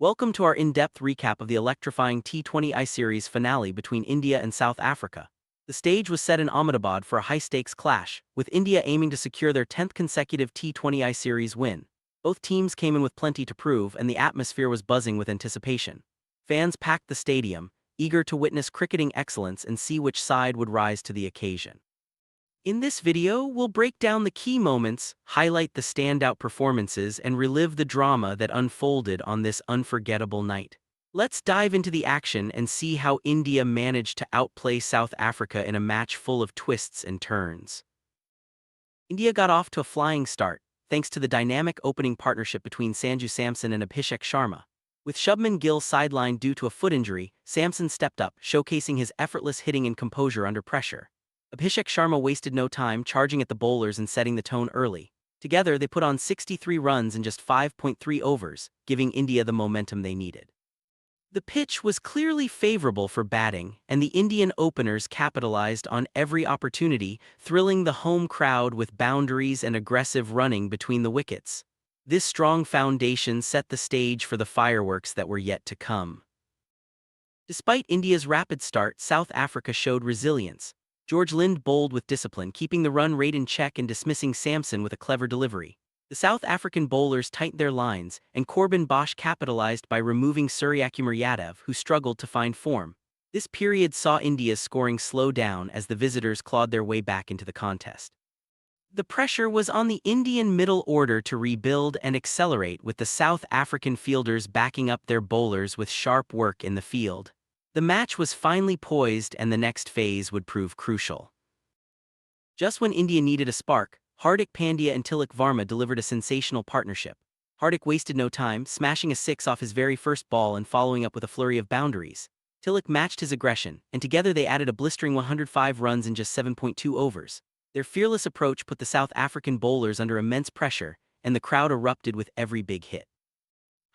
Welcome to our in-depth recap of the electrifying T20I series finale between India and South Africa. The stage was set in Ahmedabad for a high-stakes clash, with India aiming to secure their 10th consecutive T20I series win. Both teams came in with plenty to prove, and the atmosphere was buzzing with anticipation. Fans packed the stadium, eager to witness cricketing excellence and see which side would rise to the occasion. In this video, we'll break down the key moments, highlight the standout performances, and relive the drama that unfolded on this unforgettable night. Let's dive into the action and see how India managed to outplay South Africa in a match full of twists and turns. India got off to a flying start, thanks to the dynamic opening partnership between Sanju Samson and Abhishek Sharma. With Shubman Gill sidelined due to a foot injury, Samson stepped up, showcasing his effortless hitting and composure under pressure. Abhishek Sharma wasted no time charging at the bowlers and setting the tone early. Together, they put on 63 runs in just 5.3 overs, giving India the momentum they needed. The pitch was clearly favorable for batting, and the Indian openers capitalized on every opportunity, thrilling the home crowd with boundaries and aggressive running between the wickets. This strong foundation set the stage for the fireworks that were yet to come. Despite India's rapid start, South Africa showed resilience. George Lind bowled with discipline, keeping the run rate in check and dismissing Samson with a clever delivery. The South African bowlers tightened their lines, and Corbin Bosch capitalized by removing Suryakumar Yadav, who struggled to find form. This period saw India's scoring slow down as the visitors clawed their way back into the contest. The pressure was on the Indian middle order to rebuild and accelerate, with the South African fielders backing up their bowlers with sharp work in the field. The match was finally poised, and the next phase would prove crucial. Just when India needed a spark, Hardik Pandya and Tilak Varma delivered a sensational partnership. Hardik wasted no time, smashing a six off his very first ball and following up with a flurry of boundaries. Tilak matched his aggression, and together they added a blistering 105 runs in just 7.2 overs. Their fearless approach put the South African bowlers under immense pressure, and the crowd erupted with every big hit.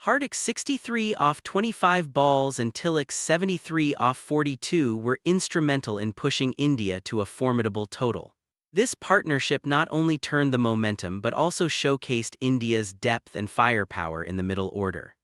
Hardik's 63 off 25 balls and Tilak's 73 off 42 were instrumental in pushing India to a formidable total. This partnership not only turned the momentum but also showcased India's depth and firepower in the middle order.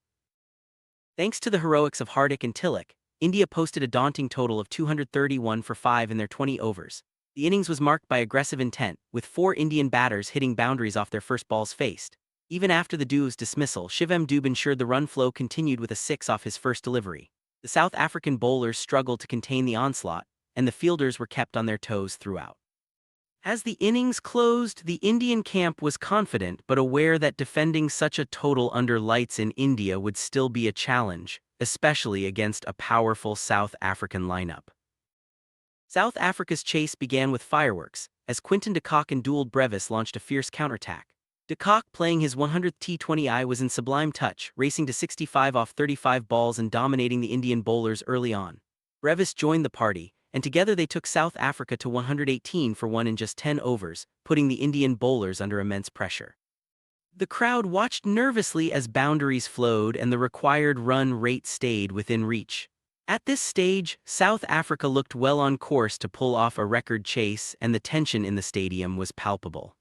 Thanks to the heroics of Hardik and Tilak, India posted a daunting total of 231 for 5 in their 20 overs. The innings was marked by aggressive intent, with 4 Indian batters hitting boundaries off their first balls faced. Even after the duo's dismissal, Shivam Dube ensured the run flow continued with a 6 off his first delivery. The South African bowlers struggled to contain the onslaught, and the fielders were kept on their toes throughout. As the innings closed, the Indian camp was confident but aware that defending such a total under lights in India would still be a challenge, especially against a powerful South African lineup. South Africa's chase began with fireworks, as Quinton de Kock and Douald Brevis launched a fierce counterattack. De Kock, playing his 100th T20I, was in sublime touch, racing to 65 off 35 balls and dominating the Indian bowlers early on. Brevis joined the party, and together they took South Africa to 118 for 1 in just 10 overs, putting the Indian bowlers under immense pressure. The crowd watched nervously as boundaries flowed and the required run rate stayed within reach. At this stage, South Africa looked well on course to pull off a record chase, and the tension in the stadium was palpable.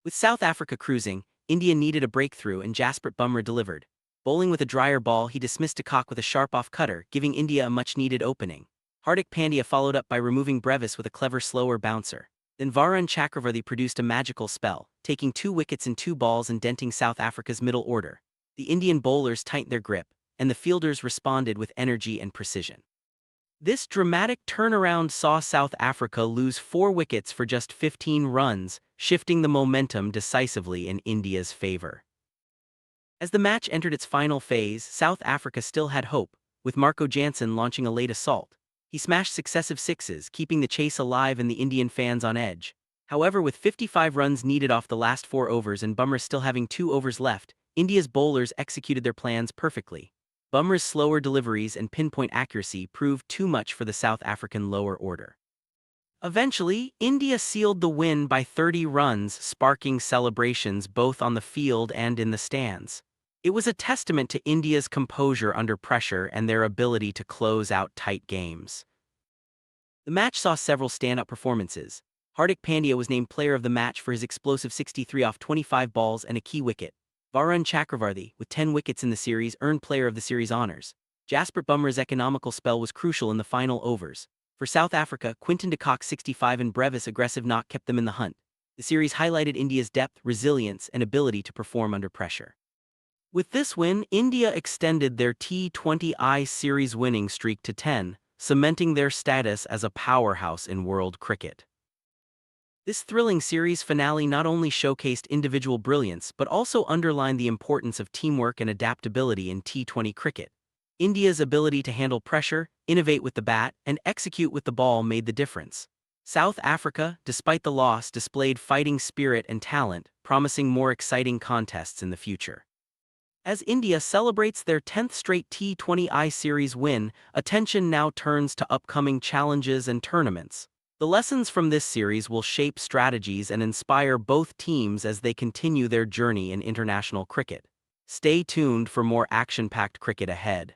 With South Africa cruising, India needed a breakthrough, and Jasprit Bumrah delivered. Bowling with a drier ball, he dismissed de Kock with a sharp off-cutter, giving India a much-needed opening. Hardik Pandya followed up by removing Brevis with a clever slower bouncer. Then Varun Chakravarthy produced a magical spell, taking 2 wickets in 2 balls and denting South Africa's middle order. The Indian bowlers tightened their grip, and the fielders responded with energy and precision. This dramatic turnaround saw South Africa lose 4 wickets for just 15 runs, shifting the momentum decisively in India's favor. As the match entered its final phase, South Africa still had hope, with Marco Jansen launching a late assault. He smashed successive sixes, keeping the chase alive and the Indian fans on edge. However, with 55 runs needed off the last 4 overs and Bumrah still having 2 overs left, India's bowlers executed their plans perfectly. Bumrah's slower deliveries and pinpoint accuracy proved too much for the South African lower order. Eventually, India sealed the win by 30 runs, sparking celebrations both on the field and in the stands. It was a testament to India's composure under pressure and their ability to close out tight games. The match saw several standout performances. Hardik Pandya was named player of the match for his explosive 63 off 25 balls and a key wicket. Varun Chakravarthy, with 10 wickets in the series, earned Player of the Series honors. Jasprit Bumrah's economical spell was crucial in the final overs. For South Africa, Quinton de Kock's 65 and Brevis' aggressive knock kept them in the hunt. The series highlighted India's depth, resilience, and ability to perform under pressure. With this win, India extended their T20I series winning streak to 10, cementing their status as a powerhouse in world cricket. This thrilling series finale not only showcased individual brilliance but also underlined the importance of teamwork and adaptability in T20 cricket. India's ability to handle pressure, innovate with the bat, and execute with the ball made the difference. South Africa, despite the loss, displayed fighting spirit and talent, promising more exciting contests in the future. As India celebrates their 10th straight T20I series win, attention now turns to upcoming challenges and tournaments. The lessons from this series will shape strategies and inspire both teams as they continue their journey in international cricket. Stay tuned for more action-packed cricket ahead.